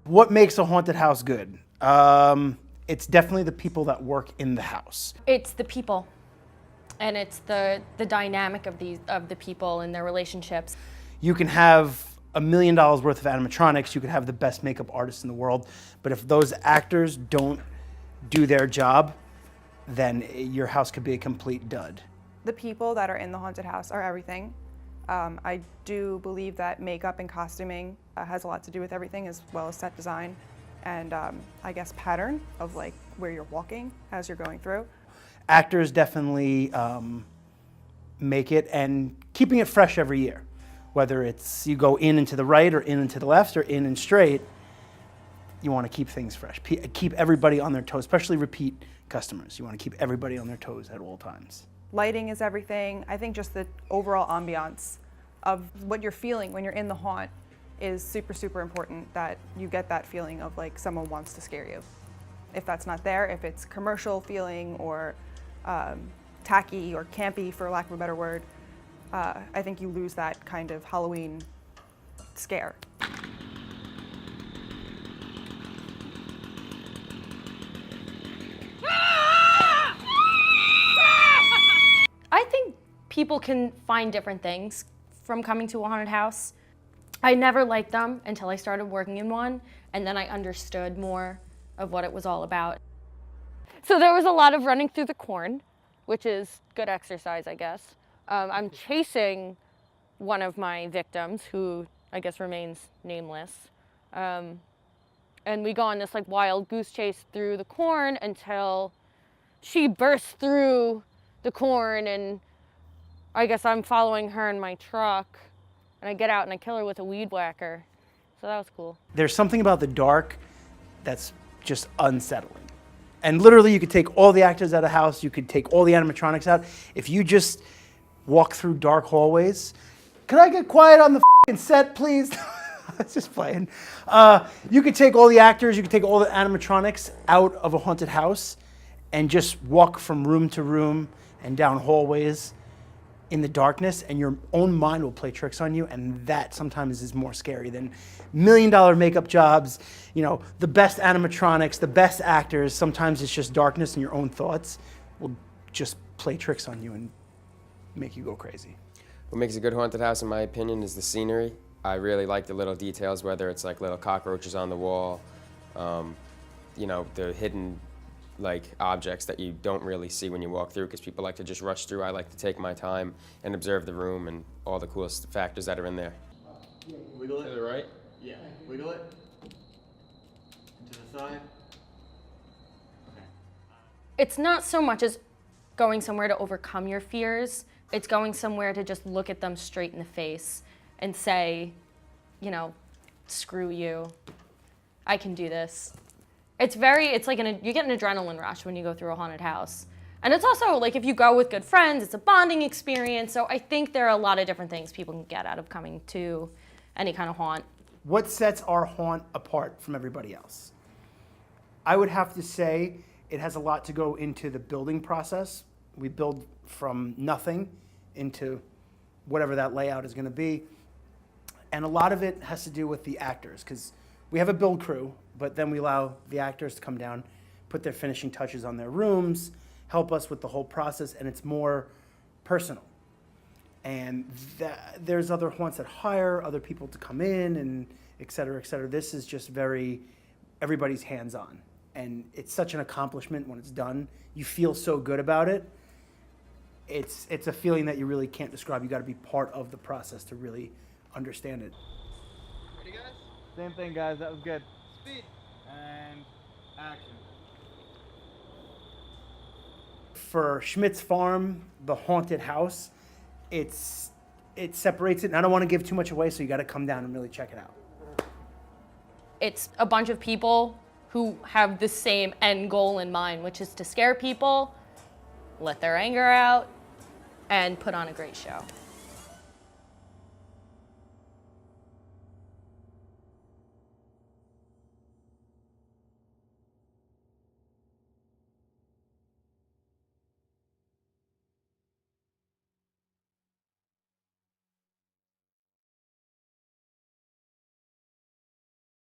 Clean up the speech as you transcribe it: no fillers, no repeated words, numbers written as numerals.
What makes a haunted house good? It's definitely the people that work in the house. It's the people, and it's the dynamic of the people and their relationships. You can have $1 million worth of animatronics, you could have the best makeup artists in the world, but if those actors don't do their job, then your house could be a complete dud. The people that are in the haunted house are everything. I do believe that makeup and costuming has a lot to do with everything, as well as set design and I guess pattern of like where you're walking as you're going through. Actors definitely make it, and keeping it fresh every year. Whether it's you go in and to the right or in and to the left or in and straight, you want to keep things fresh. Keep everybody on their toes, especially repeat customers. You want to keep everybody on their toes at all times. Lighting is everything. I think just the overall ambiance of what you're feeling when you're in the haunt is super, super important, that you get that feeling of like someone wants to scare you. If that's not there, if it's commercial feeling or tacky or campy, for lack of a better word, I think you lose that kind of Halloween scare. I think people can find different things from coming to a haunted house. I never liked them until I started working in one, and then I understood more of what it was all about. So there was a lot of running through the corn, which is good exercise, I guess. I'm chasing one of my victims, who I guess remains nameless. And we go on this like wild goose chase through the corn until she bursts through the corn, and I guess I'm following her in my truck, and I get out and I kill her with a weed whacker. So that was cool. There's something about the dark that's just unsettling. And literally you could take all the actors out of the house, you could take all the animatronics out. If you just walk through dark hallways, can I get quiet on the f***ing set, please? I was just playing. You could take all the actors, you could take all the animatronics out of a haunted house and just walk from room to room and down hallways in the darkness, and your own mind will play tricks on you, and that sometimes is more scary than $1 million makeup jobs, you know, the best animatronics, the best actors. Sometimes it's just darkness, and your own thoughts will just play tricks on you and make you go crazy. What makes a good haunted house, in my opinion, is the scenery. I really like the little details, whether it's like little cockroaches on the wall, you know, the hidden like objects that you don't really see when you walk through, because people like to just rush through. I like to take my time and observe the room and all the coolest factors that are in there. Wiggle it. To the right? Yeah. Wiggle it. And to the side. Okay. It's not so much as going somewhere to overcome your fears. It's going somewhere to just look at them straight in the face and say, you know, screw you. I can do this. It's like you get an adrenaline rush when you go through a haunted house. And it's also like if you go with good friends, it's a bonding experience. So I think there are a lot of different things people can get out of coming to any kind of haunt. What sets our haunt apart from everybody else? I would have to say it has a lot to go into the building process. We build from nothing into whatever that layout is going to be. And a lot of it has to do with the actors, because we have a build crew, but then we allow the actors to come down, put their finishing touches on their rooms, help us with the whole process, and it's more personal. And there's other haunts that hire other people to come in, and et cetera, et cetera. This is just everybody's hands-on. And it's such an accomplishment when it's done. You feel so good about it. It's a feeling that you really can't describe. You got to be part of the process to really understand it. Ready, guys? Same thing, guys. That was good. Speed and action. For Schmitts Farm, the haunted house, it separates it. And I don't want to give too much away, so you got to come down and really check it out. It's a bunch of people who have the same end goal in mind, which is to scare people, let their anger out, and put on a great show.